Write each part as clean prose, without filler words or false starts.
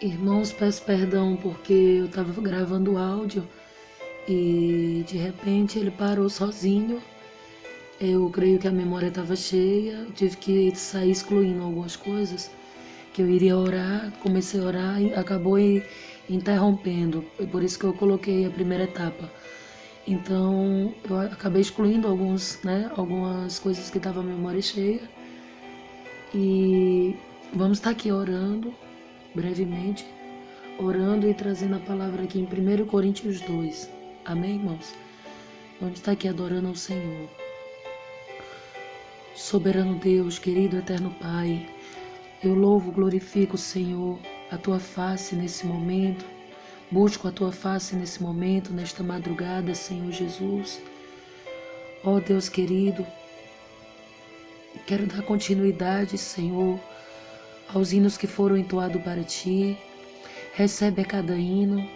Irmãos, peço perdão porque eu estava gravando áudio e de repente ele parou sozinho. Eu creio que a memória estava cheia, eu tive que sair excluindo algumas coisas que eu iria orar, comecei a orar e acabou interrompendo. É por isso que eu coloquei a primeira etapa. Então eu acabei excluindo algumas coisas que estavam a memória cheia. E vamos estar aqui orando brevemente, orando e trazendo a palavra aqui em 1 Coríntios 2. Amém, irmãos? Vamos estar aqui adorando ao Senhor. Soberano Deus, querido eterno Pai, eu louvo, glorifico, Senhor, a Tua face nesse momento. Busco a Tua face nesse momento, nesta madrugada, Senhor Jesus. Ó Deus querido, quero dar continuidade, Senhor, aos hinos que foram entoados para Ti. Recebe a cada hino,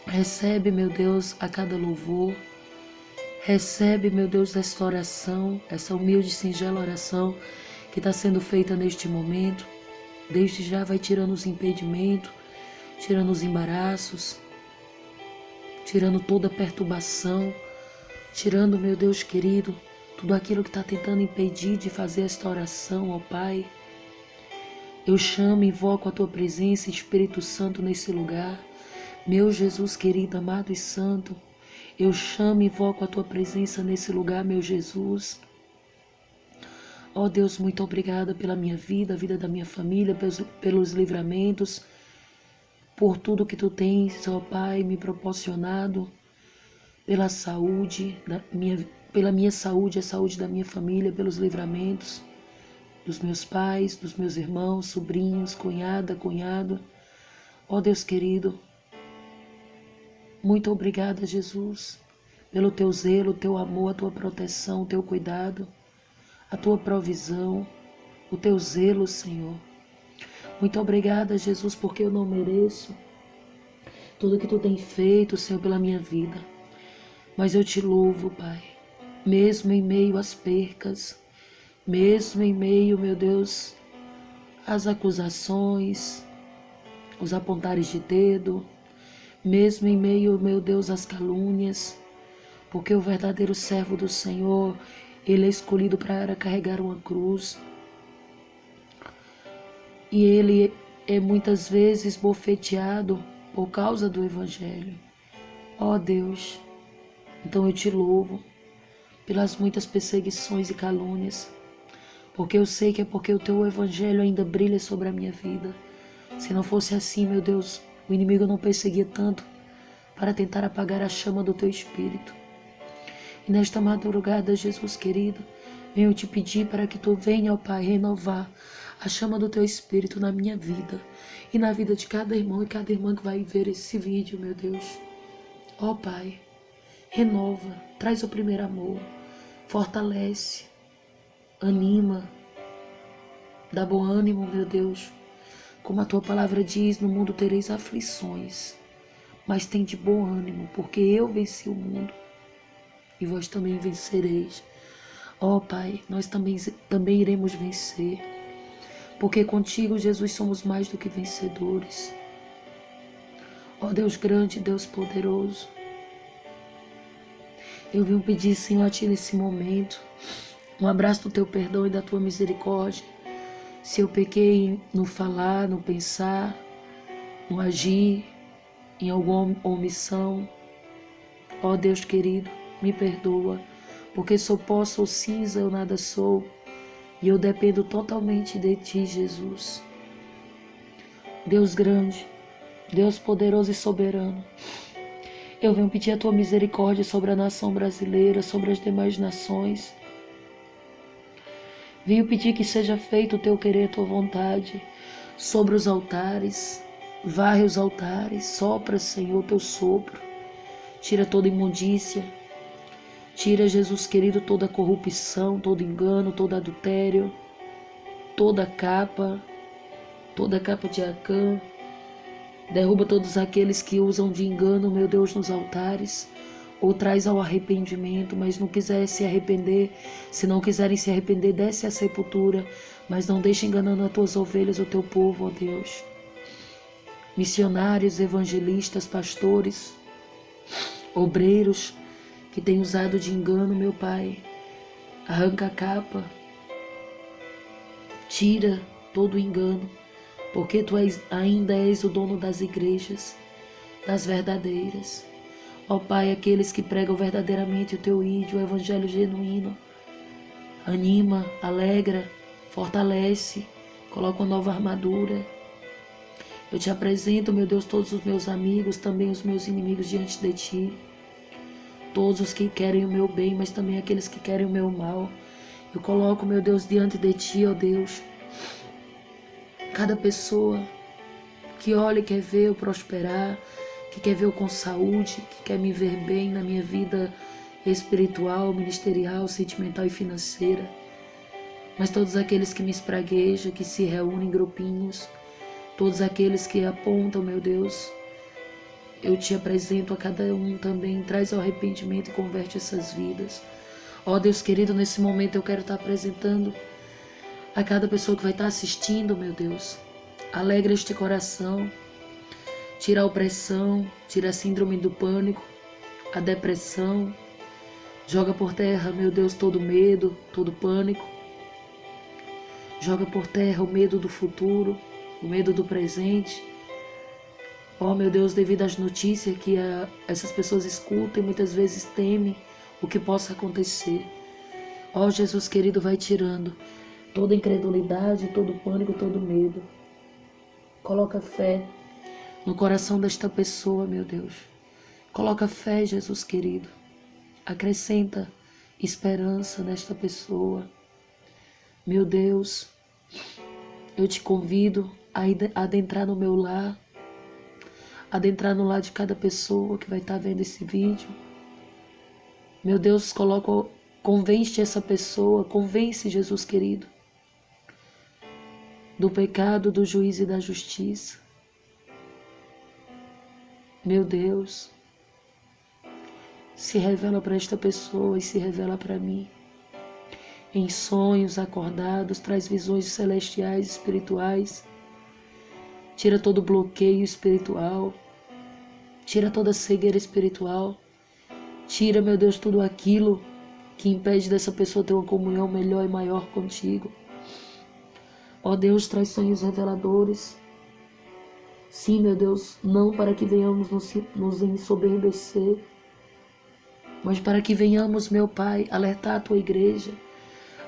recebe, meu Deus, a cada louvor. Recebe, meu Deus, esta oração, essa humilde e singela oração que está sendo feita neste momento. Desde já vai tirando os impedimentos, tirando os embaraços, tirando toda a perturbação, tirando, meu Deus querido, tudo aquilo que está tentando impedir de fazer esta oração, ó Pai. Eu chamo e invoco a Tua presença, Espírito Santo, nesse lugar. Meu Jesus querido, amado e santo, eu chamo e invoco a Tua presença nesse lugar, meu Jesus. Ó Deus, muito obrigada pela minha vida, a vida da minha família, pelos livramentos, por tudo que Tu tens, ó Pai, me proporcionado, pela saúde, pela minha saúde, a saúde da minha família, pelos livramentos dos meus pais, dos meus irmãos, sobrinhos, cunhada, cunhado. Ó Deus querido, muito obrigada, Jesus, pelo Teu zelo, o Teu amor, a Tua proteção, o Teu cuidado, a Tua provisão, o Teu zelo, Senhor. Muito obrigada, Jesus, porque eu não mereço tudo que Tu tem feito, Senhor, pela minha vida. Mas eu Te louvo, Pai, mesmo em meio às percas, mesmo em meio, meu Deus, às acusações, os apontares de dedo, mesmo em meio, meu Deus, às calúnias, porque o verdadeiro servo do Senhor, ele é escolhido para carregar uma cruz. E ele é muitas vezes bofeteado por causa do Evangelho. Ó Deus, então eu Te louvo pelas muitas perseguições e calúnias, porque eu sei que é porque o Teu Evangelho ainda brilha sobre a minha vida. Se não fosse assim, meu Deus, o inimigo não perseguia tanto para tentar apagar a chama do Teu Espírito. E nesta madrugada, Jesus querido, venho Te pedir para que Tu venha, ó Pai, renovar a chama do Teu Espírito na minha vida e na vida de cada irmão e cada irmã que vai ver esse vídeo, meu Deus. Ó Pai, renova, traz o primeiro amor, fortalece, anima, dá bom ânimo, meu Deus. Como a Tua palavra diz, no mundo tereis aflições, mas tem de bom ânimo, porque eu venci o mundo e vós também vencereis. Ó Pai, nós também iremos vencer, porque contigo, Jesus, somos mais do que vencedores. Ó Deus grande, Deus poderoso, eu vim pedir, Senhor, a Ti nesse momento, um abraço do Teu perdão e da Tua misericórdia. Se eu pequei no falar, no pensar, no agir, em alguma omissão, ó Deus querido, me perdoa, porque sou pó, sou cinza, eu nada sou, e eu dependo totalmente de Ti, Jesus. Deus grande, Deus poderoso e soberano, eu venho pedir a Tua misericórdia sobre a nação brasileira, sobre as demais nações. Venho pedir que seja feito o Teu querer, a Tua vontade, sobre os altares. Varre os altares, sopra, Senhor, o Teu sopro. Tira toda imundícia. Tira, Jesus querido, toda corrupção, todo engano, todo adultério, toda capa de Acã. Derruba todos aqueles que usam de engano, meu Deus, nos altares, ou traz ao arrependimento, mas não quiser se arrepender. Se não quiserem se arrepender, desce à sepultura, mas não deixe enganando as Tuas ovelhas, o Teu povo, ó Deus. missionários, evangelistas, pastores, obreiros que têm usado de engano, meu Pai. Arranca a capa, tira todo o engano, porque Tu ainda és o dono das igrejas, das verdadeiras. Ó Pai, aqueles que pregam verdadeiramente o Teu ídio, o evangelho genuíno, anima, alegra, fortalece, coloca uma nova armadura. Eu Te apresento, meu Deus, todos os meus amigos, também os meus inimigos diante de Ti. Todos os que querem o meu bem, mas também aqueles que querem o meu mal. Eu coloco, meu Deus, diante de Ti, ó Deus, cada pessoa que olha e quer ver eu prosperar, que quer ver eu com saúde, que quer me ver bem na minha vida espiritual, ministerial, sentimental e financeira. Mas todos aqueles que me espraguejam, que se reúnem em grupinhos, todos aqueles que apontam, meu Deus, eu Te apresento a cada um também, traz ao arrependimento e converte essas vidas. Ó Deus querido, nesse momento eu quero estar apresentando a cada pessoa que vai estar assistindo, meu Deus. Alegra este coração, tira a opressão, tira a síndrome do pânico, a depressão. Joga por terra, meu Deus, todo medo, todo pânico. Joga por terra o medo do futuro, o medo do presente. Ó, meu Deus, devido às notícias que essas pessoas escutam e muitas vezes temem o que possa acontecer. Ó, Jesus querido, vai tirando toda incredulidade, todo pânico, todo medo. Coloca fé no coração desta pessoa, meu Deus. Coloca fé, Jesus querido. Acrescenta esperança nesta pessoa. Meu Deus, eu Te convido a adentrar no meu lar, adentrar no lar de cada pessoa que vai estar vendo esse vídeo. Meu Deus, convence essa pessoa, convence, Jesus querido, do pecado, do juízo e da justiça. Meu Deus, se revela para esta pessoa e se revela para mim. Em sonhos acordados, traz visões celestiais, espirituais. Tira todo bloqueio espiritual. Tira toda cegueira espiritual. Tira, meu Deus, tudo aquilo que impede dessa pessoa ter uma comunhão melhor e maior contigo. Ó Deus, traz sonhos reveladores. Sim, meu Deus, não para que venhamos nos ensoberbecer, mas para que venhamos, meu Pai, alertar a Tua igreja,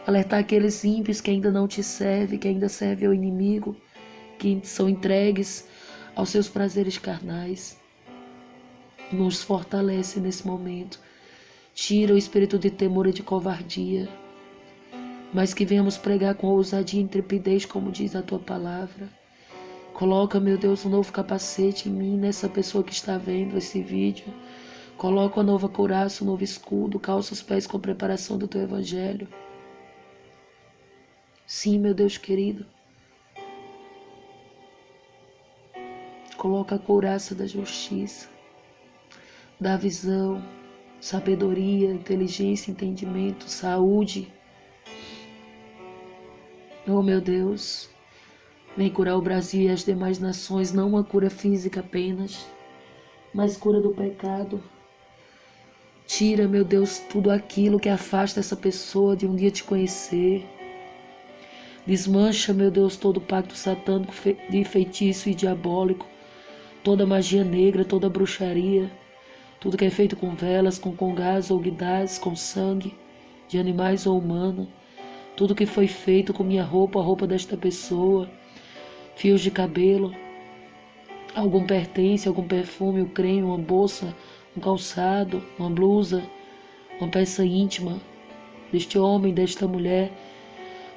alertar aqueles ímpios que ainda não Te servem, que ainda servem ao inimigo, que são entregues aos seus prazeres carnais. Nos fortalece nesse momento. Tira o espírito de temor e de covardia, mas que venhamos pregar com ousadia e intrepidez, como diz a Tua palavra. Coloca, meu Deus, um novo capacete em mim, nessa pessoa que está vendo esse vídeo. Coloca uma nova couraça, um novo escudo, calça os pés com a preparação do Teu Evangelho. Sim, meu Deus querido. Coloca a couraça da justiça, da visão, sabedoria, inteligência, entendimento, saúde. Oh, meu Deus, vem curar o Brasil e as demais nações, não uma cura física apenas, mas cura do pecado. Tira, meu Deus, tudo aquilo que afasta essa pessoa de um dia Te conhecer. Desmancha, meu Deus, todo pacto satânico de feitiço e diabólico, toda magia negra, toda bruxaria, tudo que é feito com velas, com congás ou guidás, com sangue de animais ou humano, tudo que foi feito com minha roupa, a roupa desta pessoa, fios de cabelo, algum pertence, algum perfume, um creme, uma bolsa, um calçado, uma blusa, uma peça íntima deste homem, desta mulher,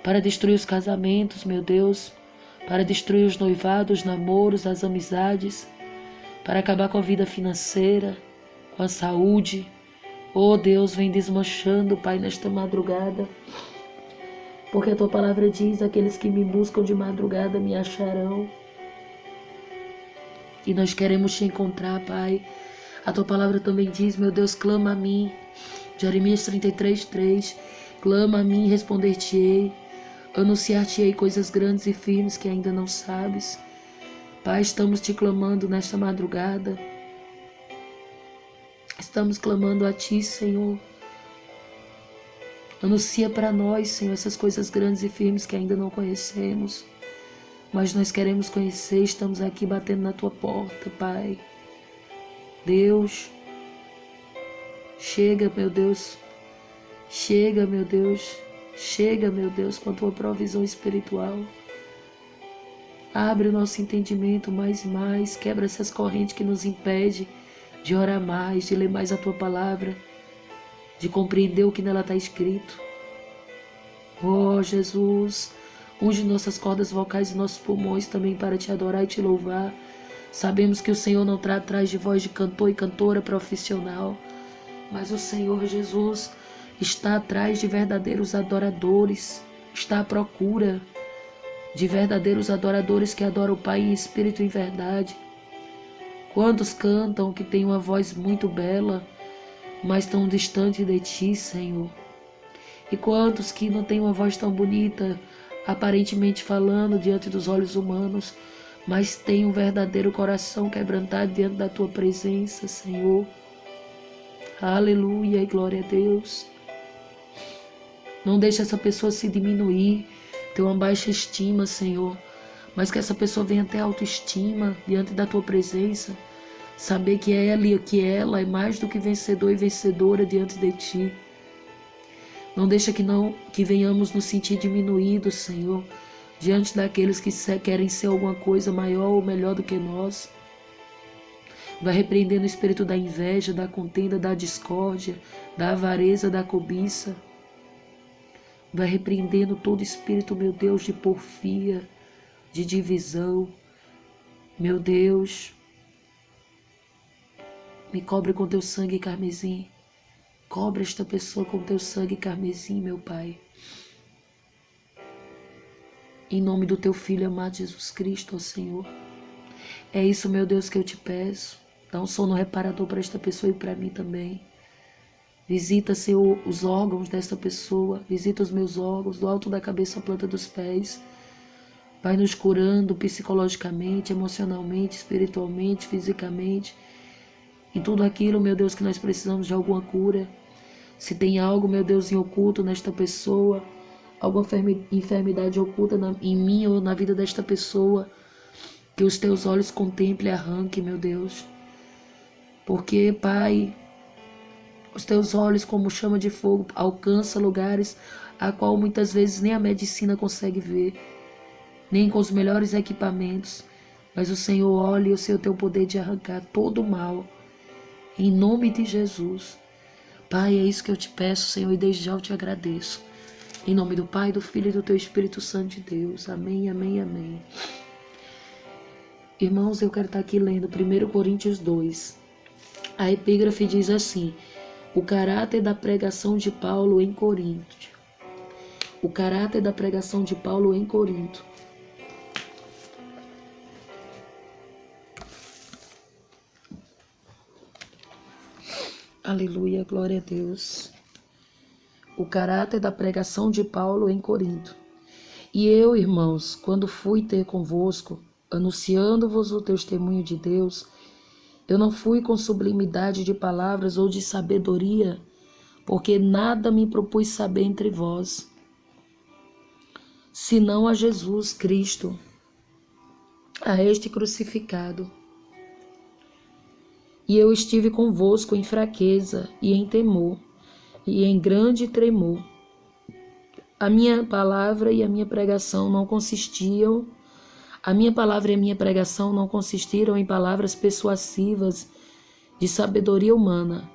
para destruir os casamentos, meu Deus, para destruir os noivados, os namoros, as amizades, para acabar com a vida financeira, com a saúde. Oh Deus, vem desmanchando, Pai, nesta madrugada, porque a Tua palavra diz: aqueles que me buscam de madrugada me acharão. E nós queremos Te encontrar, Pai. A Tua palavra também diz, meu Deus, clama a mim. Jeremias 33:3, clama a mim e responder-te-ei, anunciar-te-ei coisas grandes e firmes que ainda não sabes. Pai, estamos te clamando nesta madrugada. Estamos clamando a Ti, Senhor. Anuncia para nós, Senhor, essas coisas grandes e firmes que ainda não conhecemos. Mas nós queremos conhecer, estamos aqui batendo na Tua porta, Pai. Deus, chega, meu Deus. Chega, meu Deus. Chega, meu Deus, com a Tua provisão espiritual. Abre o nosso entendimento mais e mais. Quebra essas correntes que nos impedem de orar mais, de ler mais a Tua palavra, de compreender o que nela está escrito. Oh, Jesus, unge nossas cordas vocais e nossos pulmões também para Te adorar e Te louvar. Sabemos que o Senhor não está atrás de voz de cantor e cantora profissional, mas o Senhor Jesus está atrás de verdadeiros adoradores, está à procura de verdadeiros adoradores que adoram o Pai em espírito e em verdade. Quantos cantam que têm uma voz muito bela, mas tão distante de Ti, Senhor? E quantos que não têm uma voz tão bonita, aparentemente falando diante dos olhos humanos, mas têm um verdadeiro coração quebrantado diante da Tua presença, Senhor. Aleluia e glória a Deus. Não deixe essa pessoa se diminuir, ter uma baixa estima, Senhor, mas que essa pessoa venha ter autoestima diante da Tua presença, saber que ela é mais do que vencedor e vencedora diante de Ti. Não deixa que venhamos nos sentir diminuídos, Senhor, diante daqueles que querem ser alguma coisa maior ou melhor do que nós. Vai repreendendo o espírito da inveja, da contenda, da discórdia, da avareza, da cobiça. Vai repreendendo todo espírito, meu Deus, de porfia, de divisão. Meu Deus, me cobre com Teu sangue carmesim. Cobre esta pessoa com Teu sangue carmesim, meu Pai. Em nome do Teu Filho amado Jesus Cristo, ó Senhor. É isso, meu Deus, que eu Te peço. Dá um sono reparador para esta pessoa e para mim também. Visita, Senhor, os órgãos desta pessoa. Visita os meus órgãos, do alto da cabeça à planta dos pés. Vai nos curando psicologicamente, emocionalmente, espiritualmente, fisicamente. Em tudo aquilo, meu Deus, que nós precisamos de alguma cura. Se tem algo, meu Deus, em oculto nesta pessoa, alguma enfermidade oculta em mim ou na vida desta pessoa, que os Teus olhos contemplem e arranquem, meu Deus. Porque, Pai, os Teus olhos, como chama de fogo, alcançam lugares a qual muitas vezes nem a medicina consegue ver, nem com os melhores equipamentos. Mas o Senhor olha e o Senhor tem o poder de arrancar todo o mal. Em nome de Jesus. Pai, é isso que eu Te peço, Senhor, e desde já eu Te agradeço. Em nome do Pai, do Filho e do Teu Espírito Santo de Deus. Amém, amém, amém. Irmãos, eu quero estar aqui lendo 1 Coríntios 2. A epígrafe diz assim: o caráter da pregação de Paulo em Corinto. O caráter da pregação de Paulo em Corinto. Aleluia, glória a Deus. O caráter da pregação de Paulo em Corinto. E eu, irmãos, quando fui ter convosco, anunciando-vos o testemunho de Deus, eu não fui com sublimidade de palavras ou de sabedoria, porque nada me propus saber entre vós, senão a Jesus Cristo, a este crucificado. E eu estive convosco em fraqueza e em temor, e em grande tremor. A minha palavra e a minha pregação não consistiram em palavras persuasivas de sabedoria humana,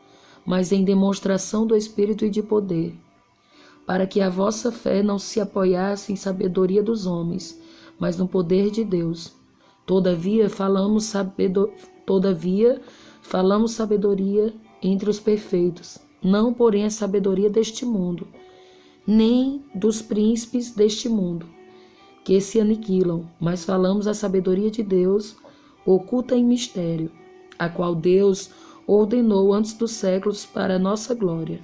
mas em demonstração do Espírito e de poder, para que a vossa fé não se apoiasse em sabedoria dos homens, mas no poder de Deus. Todavia falamos sabedoria entre os perfeitos, não porém a sabedoria deste mundo, nem dos príncipes deste mundo, que se aniquilam, mas falamos a sabedoria de Deus, oculta em mistério, a qual Deus ordenou antes dos séculos para a nossa glória,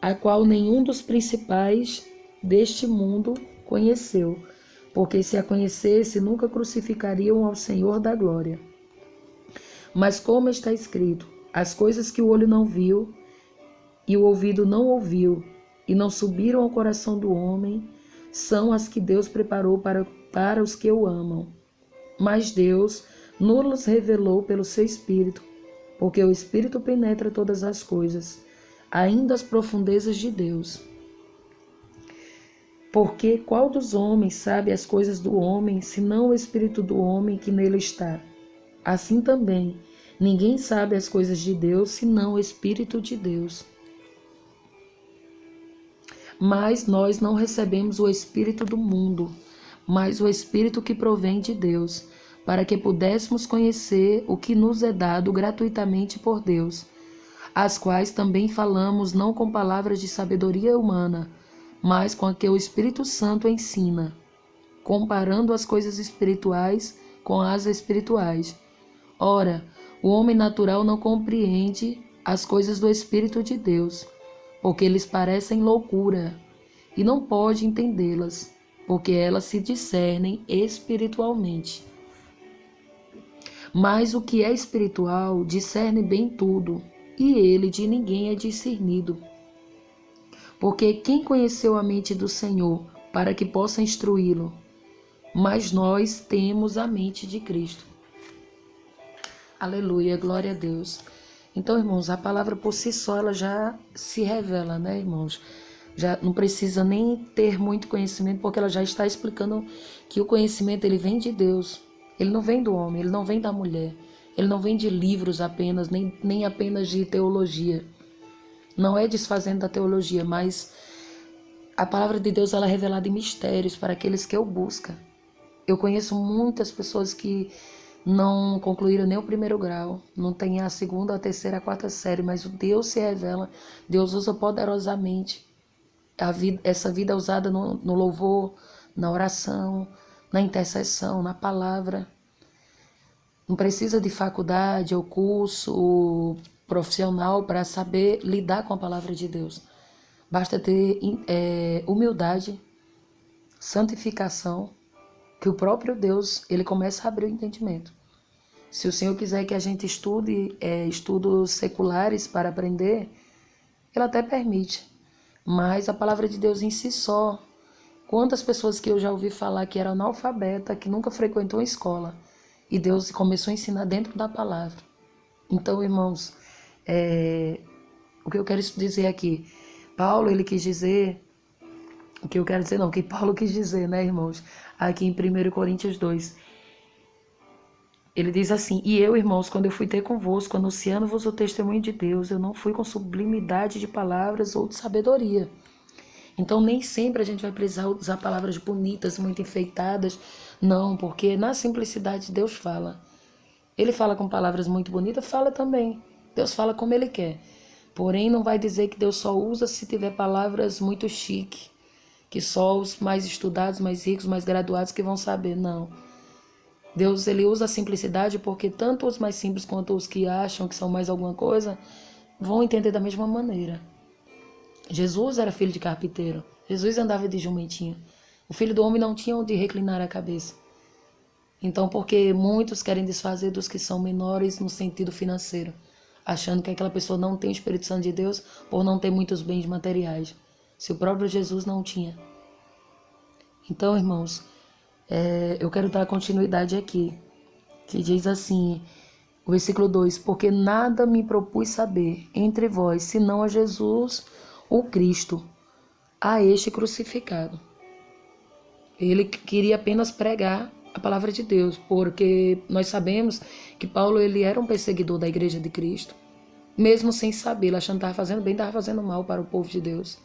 a qual nenhum dos principais deste mundo conheceu. porque se a conhecesse, nunca crucificariam ao Senhor da glória. Mas como está escrito, as coisas que o olho não viu e o ouvido não ouviu e não subiram ao coração do homem, são as que Deus preparou para os que o amam. Mas Deus nos revelou pelo seu Espírito, porque o Espírito penetra todas as coisas, ainda as profundezas de Deus. Porque qual dos homens sabe as coisas do homem, senão o Espírito do homem que nele está? Assim também, ninguém sabe as coisas de Deus, senão o Espírito de Deus. Mas nós não recebemos o Espírito do mundo, mas o Espírito que provém de Deus, para que pudéssemos conhecer o que nos é dado gratuitamente por Deus, as quais também falamos não com palavras de sabedoria humana, mas com a que o Espírito Santo ensina, comparando as coisas espirituais com as espirituais. Ora, o homem natural não compreende as coisas do Espírito de Deus, porque lhes parecem loucura, e não pode entendê-las, porque elas se discernem espiritualmente. Mas o que é espiritual discerne bem tudo, e ele de ninguém é discernido. Porque quem conheceu a mente do Senhor para que possa instruí-lo? Mas nós temos a mente de Cristo. Aleluia, glória a Deus. Então, irmãos, a palavra por si só ela já se revela, né, irmãos? Já não precisa nem ter muito conhecimento, porque ela já está explicando que o conhecimento ele vem de Deus. Ele não vem do homem, ele não vem da mulher. Ele não vem de livros apenas, nem apenas de teologia. Não é desfazendo da teologia, mas a palavra de Deus ela é revelada em mistérios para aqueles que o buscam. Eu conheço muitas pessoas que não concluíram nem o primeiro grau, não tem a segunda, a terceira, a quarta série, mas o Deus se revela, Deus usa poderosamente. Essa vida é usada no louvor, na oração, na intercessão, na palavra. Não precisa de faculdade ou curso profissional para saber lidar com a palavra de Deus. Basta ter humildade, santificação, que o próprio Deus ele começa a abrir o entendimento. Se o Senhor quiser que a gente estude estudos seculares para aprender, Ele até permite. Mas a palavra de Deus em si só, quantas pessoas que eu já ouvi falar que eram analfabeta, que nunca frequentou a escola, e Deus começou a ensinar dentro da palavra. Então, irmãos, o que eu quero dizer aqui, Paulo, ele quis dizer, o que eu quero dizer não, o que Paulo quis dizer, né, irmãos, aqui em 1 Coríntios 2, ele diz assim, e eu, irmãos, quando eu fui ter convosco, anunciando-vos o testemunho de Deus, eu não fui com sublimidade de palavras ou de sabedoria. Então, nem sempre a gente vai precisar usar palavras bonitas, muito enfeitadas, não, porque na simplicidade Deus fala. Ele fala com palavras muito bonitas, fala também. Deus fala como Ele quer. Porém, não vai dizer que Deus só usa se tiver palavras muito chique, que só os mais estudados, mais ricos, mais graduados que vão saber, não. Deus ele usa a simplicidade porque tanto os mais simples quanto os que acham que são mais alguma coisa vão entender da mesma maneira. Jesus era filho de carpinteiro. Jesus andava de jumentinho. O filho do homem não tinha onde reclinar a cabeça. Então, porque muitos querem desfazer dos que são menores no sentido financeiro, achando que aquela pessoa não tem o Espírito Santo de Deus por não ter muitos bens materiais. Se o próprio Jesus não tinha. Então, irmãos, eu quero dar continuidade aqui, que diz assim, o versículo 2, porque nada me propus saber entre vós, senão a Jesus, o Cristo, a este crucificado. Ele queria apenas pregar a palavra de Deus, porque nós sabemos que Paulo ele era um perseguidor da igreja de Cristo, mesmo sem saber, ele achando que estava fazendo bem, estava fazendo mal para o povo de Deus.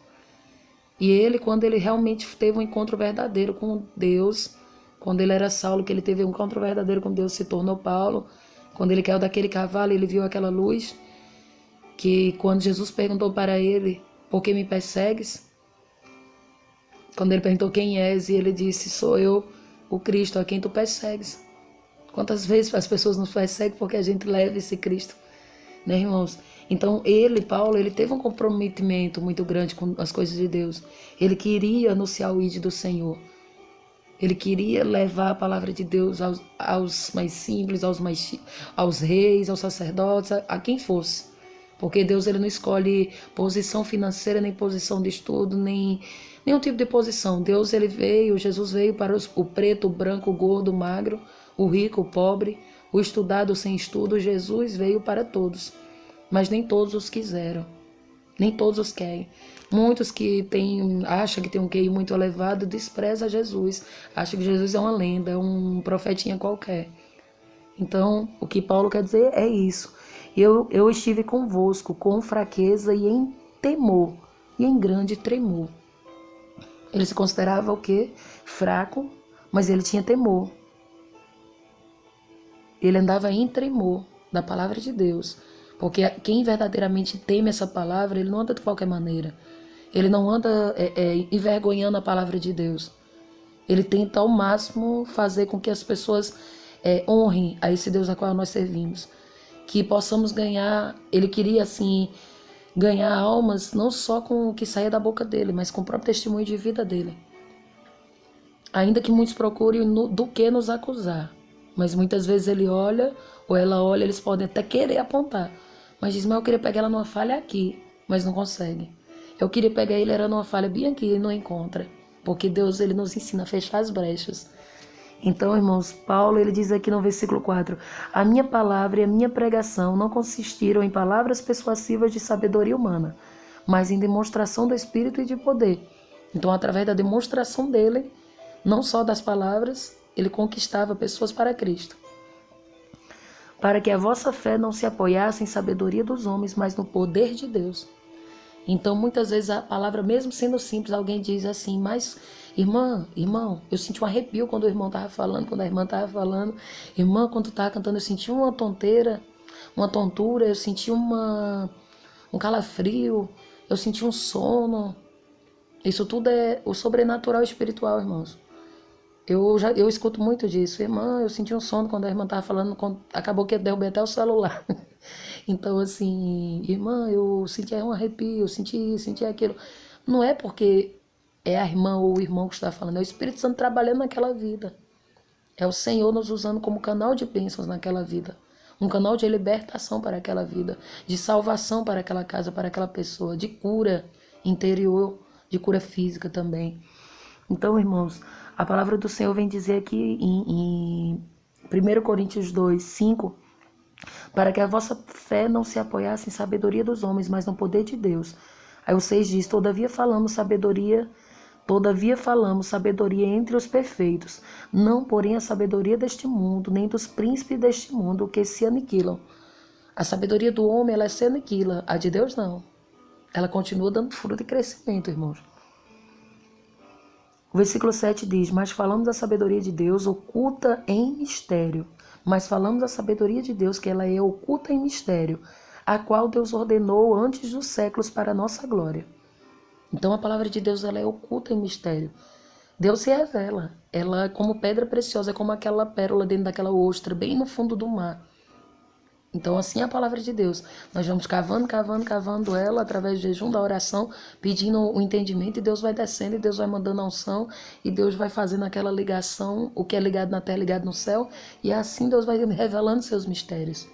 E ele, quando ele realmente teve um encontro verdadeiro com Deus, quando ele era Saulo, que ele teve um encontro verdadeiro com Deus, se tornou Paulo. Quando ele caiu daquele cavalo, ele viu aquela luz, que quando Jesus perguntou para ele, por que me persegues? Quando ele perguntou quem és, e ele disse, sou eu, o Cristo, a quem tu persegues. Quantas vezes as pessoas nos perseguem porque a gente leva esse Cristo, né, irmãos? Então Paulo, ele teve um comprometimento muito grande com as coisas de Deus. Ele queria anunciar o ID do Senhor. Ele queria levar a palavra de Deus aos mais simples, aos reis, aos sacerdotes, a quem fosse. Porque Deus ele não escolhe posição financeira, nem posição de estudo, nem nenhum tipo de posição. Deus ele veio, Jesus veio para o preto, o branco, o gordo, o magro, o rico, o pobre, o estudado sem estudo. Jesus veio para todos, mas nem todos os quiseram. Nem todos os querem. Muitos que acham que tem um QI muito elevado, despreza Jesus. Acham que Jesus é uma lenda, é um profetinha qualquer. Então, o que Paulo quer dizer é isso. Eu estive convosco com fraqueza e em temor, e em grande tremor. Ele se considerava o quê? Fraco, mas ele tinha temor. Ele andava em tremor da palavra de Deus. Porque quem verdadeiramente teme essa palavra, ele não anda de qualquer maneira. Ele não anda envergonhando a palavra de Deus. Ele tenta ao máximo fazer com que as pessoas honrem a esse Deus a qual nós servimos. Que possamos ganhar, ele queria assim, ganhar almas não só com o que saía da boca dele, mas com o próprio testemunho de vida dele. Ainda que muitos procurem do que nos acusar. Mas muitas vezes ele olha, ou ela olha, eles podem até querer apontar. Mas diz, mas eu queria pegar ela numa falha aqui, mas não consegue. Eu queria pegar ele, era numa falha bem aqui e não encontra. Porque Deus ele nos ensina a fechar as brechas. Então, irmãos, Paulo ele diz aqui no versículo 4: a minha palavra e a minha pregação não consistiram em palavras persuasivas de sabedoria humana, mas em demonstração do Espírito e de poder. Então, através da demonstração dele, não só das palavras, ele conquistava pessoas para Cristo. Para que a vossa fé não se apoiasse em sabedoria dos homens, mas no poder de Deus. Então, muitas vezes a palavra, mesmo sendo simples, alguém diz assim, mas irmão, eu senti um arrepio quando o irmão estava falando, quando a irmã estava falando. Irmã, quando tu estava cantando, eu senti uma tonteira, uma tontura, eu senti um calafrio, eu senti um sono. Isso tudo é o sobrenatural espiritual, irmãos. Eu escuto muito disso. Irmã, eu senti um sono quando a irmã estava falando, acabou que eu derrubei até o celular. Então, assim, irmã, eu senti um arrepio, eu senti aquilo. Não é porque é a irmã ou o irmão que está falando, é o Espírito Santo trabalhando naquela vida. É o Senhor nos usando como canal de bênçãos naquela vida. Um canal de libertação para aquela vida, de salvação para aquela casa, para aquela pessoa, de cura interior, de cura física também. Então, irmãos, a palavra do Senhor vem dizer aqui em 1 Coríntios 2, 5, para que a vossa fé não se apoiasse em sabedoria dos homens, mas no poder de Deus. Aí o 6 diz, todavia falamos sabedoria entre os perfeitos, não porém a sabedoria deste mundo, nem dos príncipes deste mundo, que se aniquilam. A sabedoria do homem, ela se aniquila, a de Deus não. Ela continua dando fruto e crescimento, irmãos. O versículo 7 diz, mas falamos da sabedoria de Deus oculta em mistério. Mas falamos da sabedoria de Deus, que ela é oculta em mistério, a qual Deus ordenou antes dos séculos para a nossa glória. Então a palavra de Deus ela é oculta em mistério. Deus se revela. Ela é como pedra preciosa, é como aquela pérola dentro daquela ostra, bem no fundo do mar. Então, assim é a palavra de Deus. Nós vamos cavando ela através do jejum, da oração, pedindo o entendimento, e Deus vai descendo, e Deus vai mandando a unção, e Deus vai fazendo aquela ligação, o que é ligado na terra, ligado no céu, e assim Deus vai revelando seus mistérios.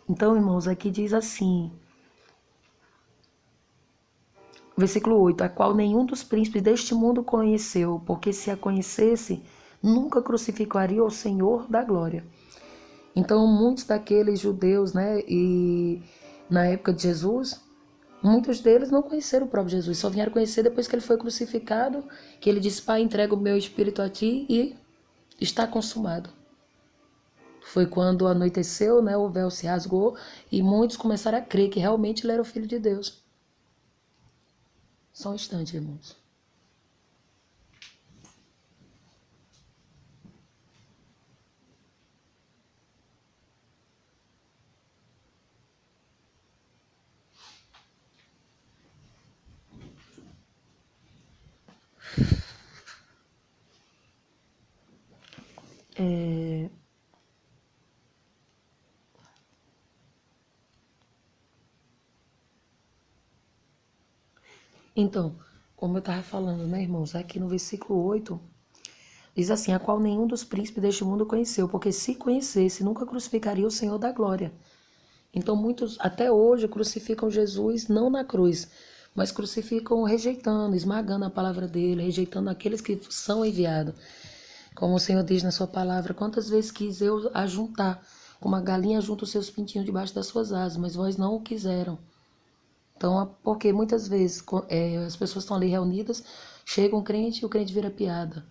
Então, irmãos, aqui diz assim, versículo 8, a qual nenhum dos príncipes deste mundo conheceu, porque se a conhecesse, nunca crucificaria o Senhor da glória. Então, muitos daqueles judeus, né, e na época de Jesus, muitos deles não conheceram o próprio Jesus, só vieram conhecer depois que ele foi crucificado, que ele disse, Pai, entrego o meu espírito a ti e está consumado. Foi quando anoiteceu, né, o véu se rasgou e muitos começaram a crer que realmente ele era o Filho de Deus. Só um instante, irmãos. Então, como eu estava falando, né, irmãos, aqui no versículo 8, Diz assim, a qual nenhum dos príncipes deste mundo conheceu, porque se conhecesse, nunca crucificaria o Senhor da glória. Então muitos até hoje crucificam Jesus não na cruz, mas crucificam rejeitando, esmagando a palavra dele, rejeitando aqueles que são enviados. Como o Senhor diz na sua palavra, quantas vezes quis eu ajuntar, como a galinha junta os seus pintinhos debaixo das suas asas, mas vós não o quiseram. Então, porque muitas vezes as pessoas estão ali reunidas, chega um crente e o crente vira piada.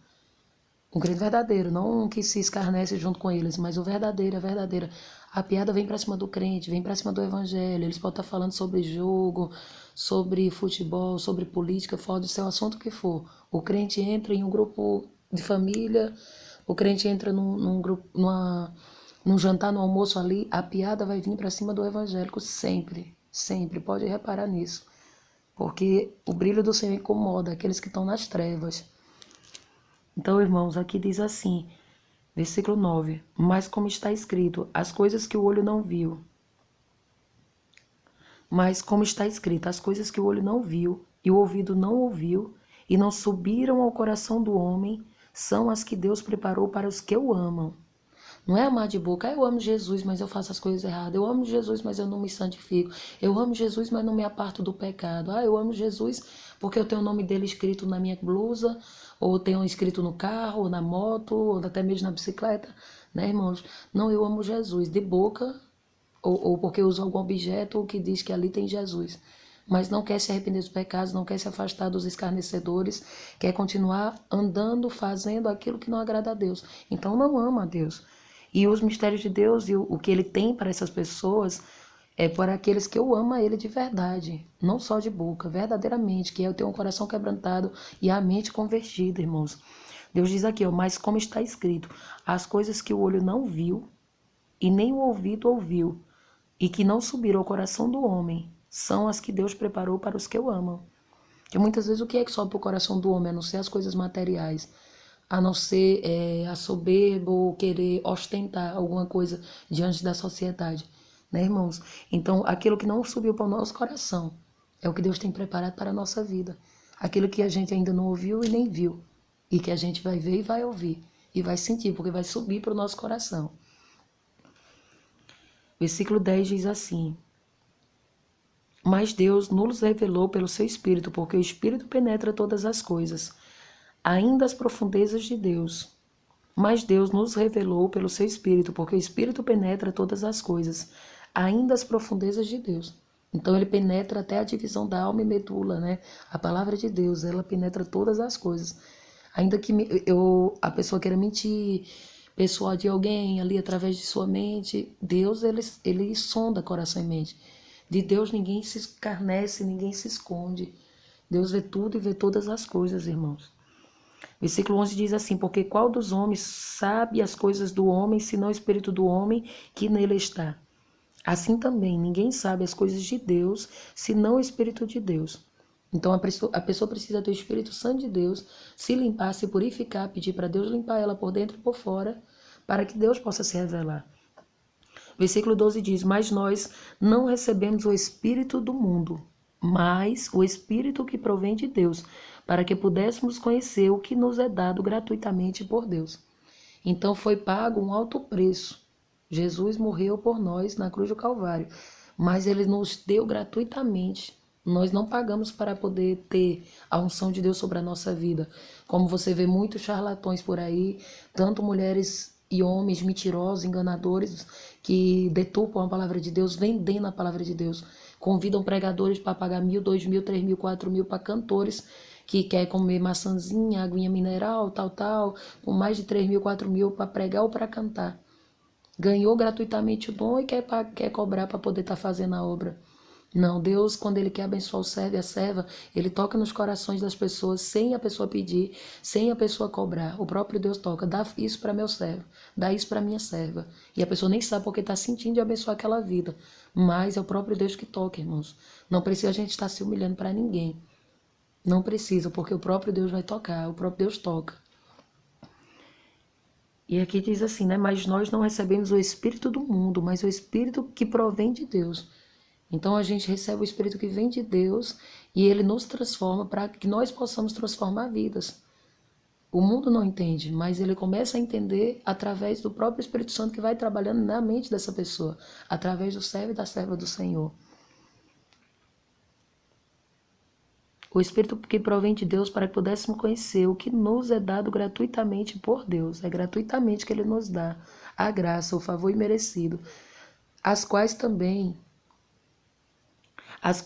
Um crente verdadeiro, não um que se escarnece junto com eles, mas o verdadeiro, a verdadeira. A piada vem pra cima do crente, vem pra cima do evangelho. Eles podem estar falando sobre jogo, sobre futebol, sobre política, fora do seu assunto que for. O crente entra em um grupo de família, o crente entra num grupo, num jantar, no almoço ali, a piada vai vir pra cima do evangélico sempre, sempre. Pode reparar nisso. Porque o brilho do Senhor incomoda aqueles que estão nas trevas. Então, irmãos, aqui diz assim, versículo 9: Mas como está escrito, as coisas que o olho não viu. Mas como está escrito, as coisas que o olho não viu e o ouvido não ouviu e não subiram ao coração do homem, são as que Deus preparou para os que o amam. Não é amar de boca, eu amo Jesus, mas eu faço as coisas erradas. Eu amo Jesus, mas eu não me santifico. Eu amo Jesus, mas não me aparto do pecado. Eu amo Jesus porque eu tenho o nome dele escrito na minha blusa, ou tenho escrito no carro, ou na moto, ou até mesmo na bicicleta, né, irmãos? Não, eu amo Jesus de boca, ou porque uso algum objeto que diz que ali tem Jesus. Mas não quer se arrepender dos pecados, não quer se afastar dos escarnecedores, quer continuar andando, fazendo aquilo que não agrada a Deus. Então não ama a Deus. E os mistérios de Deus e o que ele tem para essas pessoas é para aqueles que eu amo a ele de verdade, não só de boca, verdadeiramente, que eu tenho um coração quebrantado e a mente convertida, irmãos. Deus diz aqui, ó, mas como está escrito, as coisas que o olho não viu e nem o ouvido ouviu e que não subiram ao coração do homem, são as que Deus preparou para os que o amam. Porque muitas vezes o que é que sobe para o coração do homem, a não ser as coisas materiais, a não ser a soberba ou querer ostentar alguma coisa diante da sociedade, né, irmãos? Então, aquilo que não subiu para o nosso coração é o que Deus tem preparado para a nossa vida. Aquilo que a gente ainda não ouviu e nem viu, e que a gente vai ver e vai ouvir, e vai sentir, porque vai subir para o nosso coração. Versículo 10 diz assim: Mas Deus nos revelou pelo seu Espírito, porque o Espírito penetra todas as coisas, ainda as profundezas de Deus. Mas Deus nos revelou pelo seu Espírito, porque o Espírito penetra todas as coisas, ainda as profundezas de Deus. Então ele penetra até a divisão da alma e medula, né? A palavra de Deus, ela penetra todas as coisas. Ainda que a pessoa queira mentir, persuadir alguém ali através de sua mente, Deus, ele sonda coração e mente. De Deus ninguém se escarnece, ninguém se esconde. Deus vê tudo e vê todas as coisas, irmãos. Versículo 11 diz assim, porque qual dos homens sabe as coisas do homem, senão o Espírito do homem que nele está? Assim também, ninguém sabe as coisas de Deus, senão o Espírito de Deus. Então a pessoa precisa ter o Espírito Santo de Deus, se limpar, se purificar, pedir para Deus limpar ela por dentro e por fora, para que Deus possa se revelar. Versículo 12 diz, mas nós não recebemos o Espírito do mundo, mas o Espírito que provém de Deus, para que pudéssemos conhecer o que nos é dado gratuitamente por Deus. Então foi pago um alto preço. Jesus morreu por nós na cruz do Calvário, mas ele nos deu gratuitamente. Nós não pagamos para poder ter a unção de Deus sobre a nossa vida. Como você vê muitos charlatões por aí, tanto mulheres e homens mentirosos, enganadores, que deturpam a palavra de Deus, vendendo a palavra de Deus. Convidam pregadores para pagar 1.000, 2.000, 3.000, 4.000 para cantores que quer comer maçãzinha, aguinha mineral, tal, com mais de 3.000, 4.000 para pregar ou para cantar. Ganhou gratuitamente o dom e quer cobrar para poder estar fazendo a obra. Não, Deus, quando Ele quer abençoar o servo e a serva, Ele toca nos corações das pessoas sem a pessoa pedir, sem a pessoa cobrar. O próprio Deus toca, dá isso para meu servo, dá isso para minha serva. E a pessoa nem sabe porque está sentindo de abençoar aquela vida. Mas é o próprio Deus que toca, irmãos. Não precisa a gente estar se humilhando para ninguém. Não precisa, porque o próprio Deus vai tocar, o próprio Deus toca. E aqui diz assim, né? Mas nós não recebemos o Espírito do mundo, mas o Espírito que provém de Deus. Então a gente recebe o Espírito que vem de Deus e ele nos transforma para que nós possamos transformar vidas. O mundo não entende, mas ele começa a entender através do próprio Espírito Santo que vai trabalhando na mente dessa pessoa, através do servo e da serva do Senhor. O Espírito que provém de Deus para que pudéssemos conhecer o que nos é dado gratuitamente por Deus. É gratuitamente que Ele nos dá a graça, o favor imerecido, as quais também,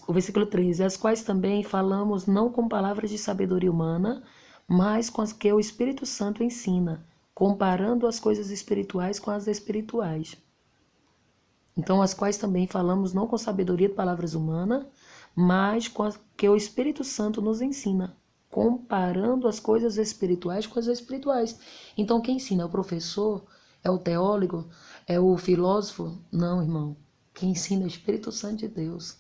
o versículo 13, as quais também falamos não com palavras de sabedoria humana, mas com as que o Espírito Santo ensina, comparando as coisas espirituais com as espirituais. Então, as quais também falamos não com sabedoria de palavras humanas, mas com as que o Espírito Santo nos ensina, comparando as coisas espirituais com as espirituais. Então, quem ensina é o professor, é o teólogo, é o filósofo? Não, irmão. Quem ensina é o Espírito Santo de Deus.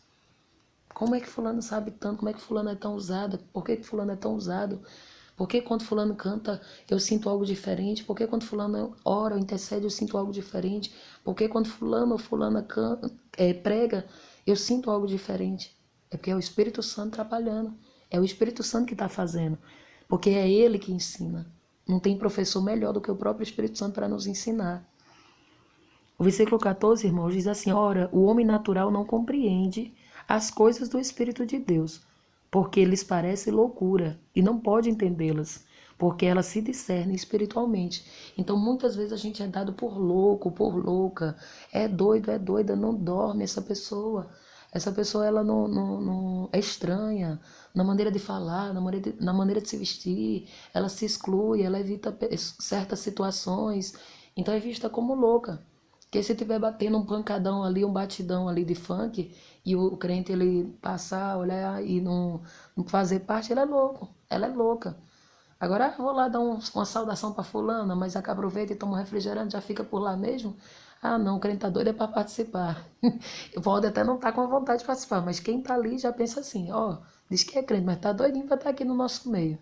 Como é que fulano sabe tanto? Como é que fulano é tão usado? Por que fulano é tão usado? Por que quando fulano canta eu sinto algo diferente? Por que quando fulano ora ou intercede eu sinto algo diferente? Por que quando fulano ou fulana prega eu sinto algo diferente? É porque é o Espírito Santo trabalhando. É o Espírito Santo que está fazendo. Porque é Ele que ensina. Não tem professor melhor do que o próprio Espírito Santo para nos ensinar. O versículo 14, irmãos, diz assim: ora, o homem natural não compreende as coisas do Espírito de Deus, porque lhes parece loucura, e não pode entendê-las, porque elas se discernem espiritualmente. Então, muitas vezes a gente é dado por louco, por louca, é doido, é doida, não dorme essa pessoa. Essa pessoa ela não é estranha na maneira de falar, na maneira de se vestir, ela se exclui, ela evita certas situações, então é vista como louca. Porque se tiver batendo um pancadão ali, um batidão ali de funk, e o crente ele passar, olhar e não fazer parte, ele é louco, ela é louca. Agora vou lá dar uma saudação para fulana, mas aproveita e toma um refrigerante, já fica por lá mesmo. Ah não, o crente tá doido é para participar. Pode até não estar com vontade de participar, mas quem tá ali já pensa assim, ó, diz que é crente, mas tá doidinho para estar aqui no nosso meio.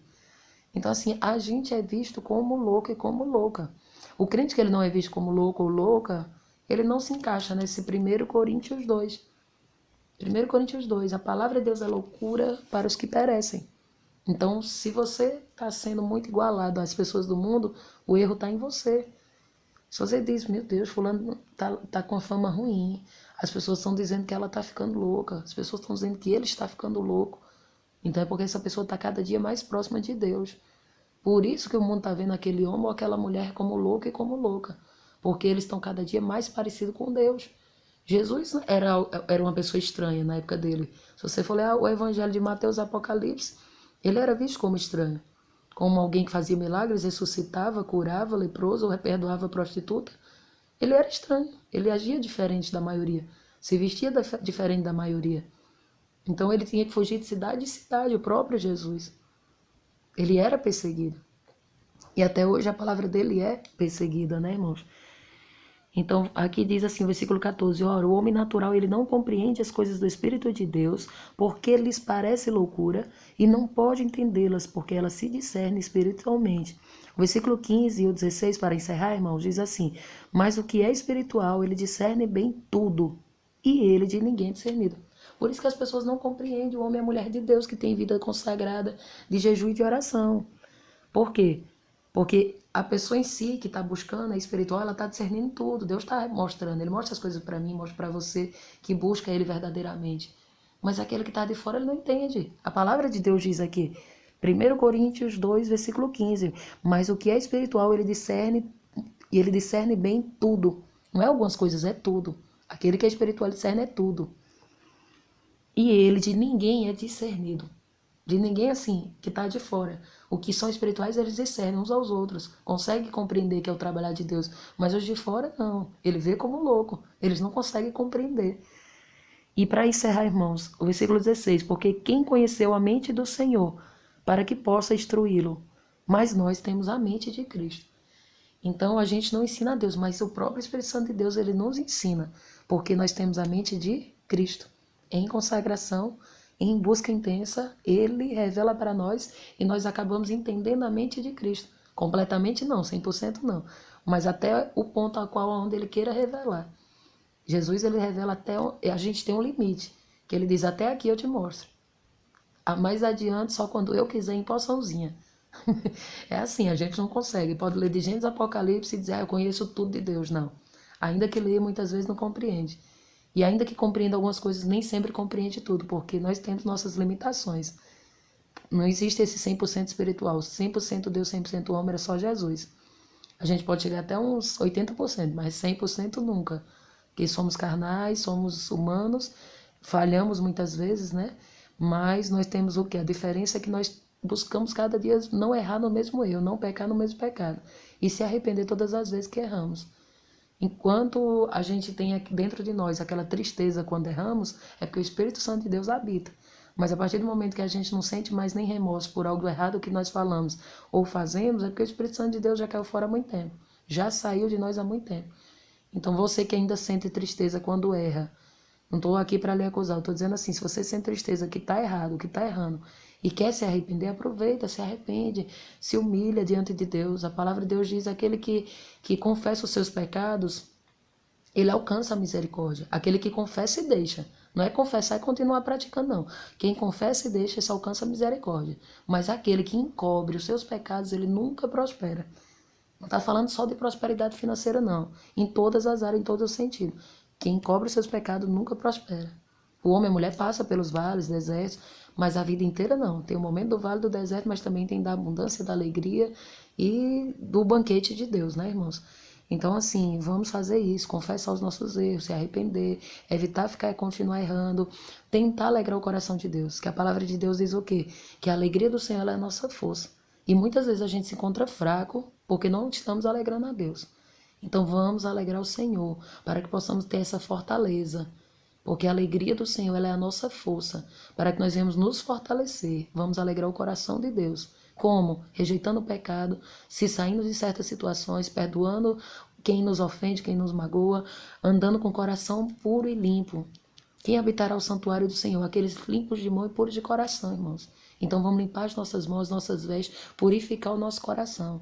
Então assim, a gente é visto como louco e como louca. O crente que ele não é visto como louco ou louca, ele não se encaixa nesse 1 Coríntios 2. 1 Coríntios 2, a palavra de Deus é loucura para os que perecem. Então, se você está sendo muito igualado às pessoas do mundo, o erro está em você. Se você diz, meu Deus, fulano tá com a fama ruim, as pessoas estão dizendo que ela está ficando louca, as pessoas estão dizendo que ele está ficando louco. Então é porque essa pessoa está cada dia mais próxima de Deus. Por isso que o mundo está vendo aquele homem ou aquela mulher como louca e como louca. Porque eles estão cada dia mais parecidos com Deus. Jesus era uma pessoa estranha na época dele. Se você for ler o Evangelho de Mateus e Apocalipse, ele era visto como estranho. Como alguém que fazia milagres, ressuscitava, curava leproso ou perdoava prostituta. Ele era estranho. Ele agia diferente da maioria. Se vestia diferente da maioria. Então ele tinha que fugir de cidade em cidade, o próprio Jesus. Ele era perseguido. E até hoje a palavra dele é perseguida, né, irmãos? Então, aqui diz assim, o versículo 14, ora, o homem natural, ele não compreende as coisas do Espírito de Deus, porque lhes parece loucura, e não pode entendê-las, porque elas se discernem espiritualmente. O versículo 15 e o 16, para encerrar, irmãos, diz assim, mas o que é espiritual, ele discerne bem tudo, e ele de ninguém é discernido. Por isso que as pessoas não compreendem o homem e a mulher de Deus, que tem vida consagrada de jejum e de oração. Por quê? Porque a pessoa em si que está buscando, é espiritual, ela está discernindo tudo. Deus está mostrando. Ele mostra as coisas para mim, mostra para você que busca Ele verdadeiramente. Mas aquele que está de fora, ele não entende. A palavra de Deus diz aqui, 1 Coríntios 2, versículo 15. Mas o que é espiritual, ele discerne, e ele discerne bem tudo. Não é algumas coisas, é tudo. Aquele que é espiritual, ele discerne é tudo. E ele de ninguém é discernido. De ninguém assim, que está de fora. O que são espirituais, eles discernem uns aos outros. Conseguem compreender que é o trabalhar de Deus. Mas os de fora, não. Ele vê como louco. Eles não conseguem compreender. E para encerrar, irmãos, o versículo 16. Porque quem conheceu a mente do Senhor, para que possa instruí-lo? Mas nós temos a mente de Cristo. Então, a gente não ensina a Deus, mas o próprio Espírito Santo de Deus, ele nos ensina. Porque nós temos a mente de Cristo. Em consagração, em busca intensa, ele revela para nós e nós acabamos entendendo a mente de Cristo. Completamente não, 100% não. Mas até o ponto a qual onde ele queira revelar. Jesus, ele revela até... A gente tem um limite, que ele diz, até aqui eu te mostro. Mais adiante, só quando eu quiser, em porçãozinha. É assim, a gente não consegue. Pode ler de Gênesis Apocalipse e dizer, eu conheço tudo de Deus. Não. Ainda que leia, muitas vezes não compreende. E ainda que compreenda algumas coisas, nem sempre compreende tudo, porque nós temos nossas limitações. Não existe esse 100% espiritual. 100% Deus, 100% homem, era só Jesus. A gente pode chegar até uns 80%, mas 100% nunca. Porque somos carnais, somos humanos, falhamos muitas vezes, né? Mas nós temos o quê? A diferença é que nós buscamos cada dia não errar no mesmo erro, não pecar no mesmo pecado. E se arrepender todas as vezes que erramos. Enquanto a gente tem aqui dentro de nós aquela tristeza quando erramos, é porque o Espírito Santo de Deus habita. Mas a partir do momento que a gente não sente mais nem remorso por algo errado que nós falamos ou fazemos, é porque o Espírito Santo de Deus já caiu fora há muito tempo. Já saiu de nós há muito tempo. Então você que ainda sente tristeza quando erra, não estou aqui para lhe acusar, estou dizendo assim, se você sente tristeza que está errado, que está errando, e quer se arrepender, aproveita, se arrepende, se humilha diante de Deus. A palavra de Deus diz, aquele que confessa os seus pecados, ele alcança a misericórdia. Aquele que confessa e deixa. Não é confessar e continuar praticando, não. Quem confessa e deixa, esse alcança a misericórdia. Mas aquele que encobre os seus pecados, ele nunca prospera. Não está falando só de prosperidade financeira, não. Em todas as áreas, em todo o sentido. Quem encobre os seus pecados nunca prospera. O homem e a mulher passa pelos vales, desertos, mas a vida inteira não. Tem o momento do vale do deserto, mas também tem da abundância, da alegria e do banquete de Deus, né, irmãos? Então, assim, vamos fazer isso, confessar os nossos erros, se arrepender, evitar ficar e continuar errando, tentar alegrar o coração de Deus. Que a palavra de Deus diz o quê? Que a alegria do Senhor é a nossa força. E muitas vezes a gente se encontra fraco porque não estamos alegrando a Deus. Então vamos alegrar o Senhor para que possamos ter essa fortaleza. Porque a alegria do Senhor ela é a nossa força para que nós venhamos nos fortalecer. Vamos alegrar o coração de Deus. Como? Rejeitando o pecado, se saindo de certas situações, perdoando quem nos ofende, quem nos magoa, andando com o coração puro e limpo. Quem habitará o santuário do Senhor? Aqueles limpos de mão e puros de coração, irmãos. Então vamos limpar as nossas mãos, nossas vestes, purificar o nosso coração.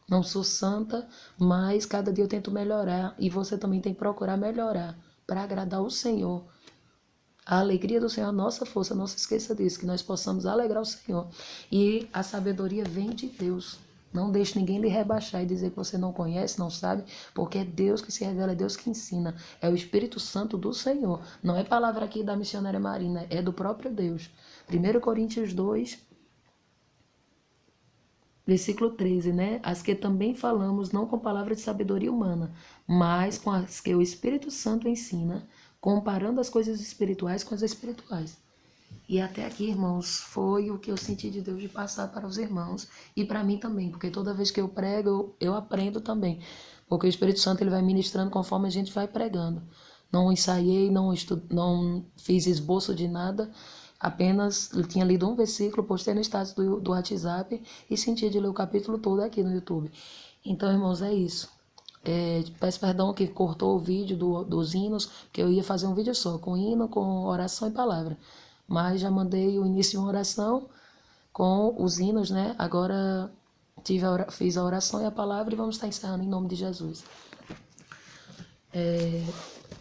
Não sou santa, mas cada dia eu tento melhorar. E você também tem que procurar melhorar para agradar o Senhor. A alegria do Senhor é a nossa força, não se esqueça disso, que nós possamos alegrar o Senhor. E a sabedoria vem de Deus. Não deixe ninguém lhe rebaixar e dizer que você não conhece, não sabe, porque é Deus que se revela, é Deus que ensina. É o Espírito Santo do Senhor. Não é palavra aqui da missionária Marina, é do próprio Deus. 1 Coríntios 2, versículo 13, né? As que também falamos não com palavras de sabedoria humana, mas com as que o Espírito Santo ensina, comparando as coisas espirituais com as espirituais. E até aqui, irmãos, foi o que eu senti de Deus de passar para os irmãos e para mim também, porque toda vez que eu prego, eu aprendo também, porque o Espírito Santo ele vai ministrando conforme a gente vai pregando. Não ensaiei, não fiz esboço de nada, apenas tinha lido um versículo, postei no status do WhatsApp e senti de ler o capítulo todo aqui no YouTube. Então, irmãos, é isso. Peço perdão que cortou o vídeo dos hinos, porque eu ia fazer um vídeo só, com hino, com oração e palavra. Mas já mandei o início de uma oração com os hinos, né? Agora fiz a oração e a palavra e vamos estar encerrando em nome de Jesus.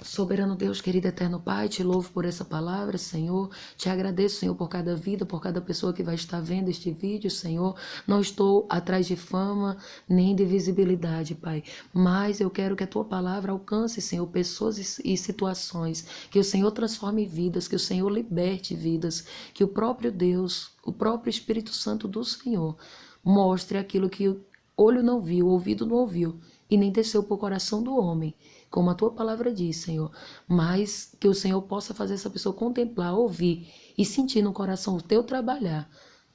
Soberano Deus, querido eterno Pai, te louvo por essa palavra, Senhor. Te agradeço, Senhor, por cada vida, por cada pessoa que vai estar vendo este vídeo, Senhor. Não estou atrás de fama nem de visibilidade, Pai. Mas eu quero que a tua palavra alcance, Senhor, pessoas e situações. Que o Senhor transforme vidas, que o Senhor liberte vidas. Que o próprio Deus, o próprio Espírito Santo do Senhor, mostre aquilo que o olho não viu, o ouvido não ouviu e nem desceu para o coração do homem, como a tua palavra diz, Senhor, mas que o Senhor possa fazer essa pessoa contemplar, ouvir e sentir no coração o teu trabalhar.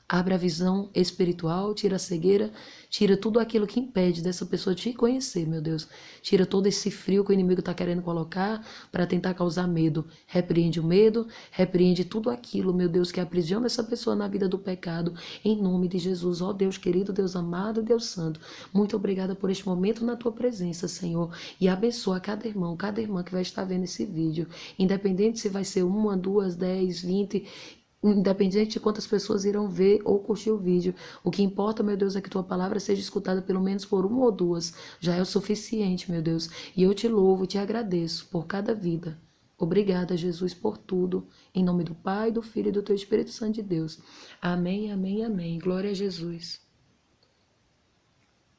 Abre a visão espiritual, tira a cegueira, tira tudo aquilo que impede dessa pessoa te conhecer, meu Deus. Tira todo esse frio que o inimigo está querendo colocar para tentar causar medo. Repreende o medo, repreende tudo aquilo, meu Deus, que aprisiona essa pessoa na vida do pecado. Em nome de Jesus, ó Deus querido, Deus amado, Deus santo. Muito obrigada por este momento na tua presença, Senhor. E abençoa cada irmão, cada irmã que vai estar vendo esse vídeo. Independente se vai ser 1, 2, 10, 20... Independente de quantas pessoas irão ver ou curtir o vídeo, o que importa, meu Deus, é que tua palavra seja escutada pelo menos por 1 ou 2. Já é o suficiente, meu Deus. E eu te louvo e te agradeço por cada vida. Obrigada, Jesus, por tudo. Em nome do Pai, do Filho e do teu Espírito Santo de Deus. Amém, amém, amém. Glória a Jesus.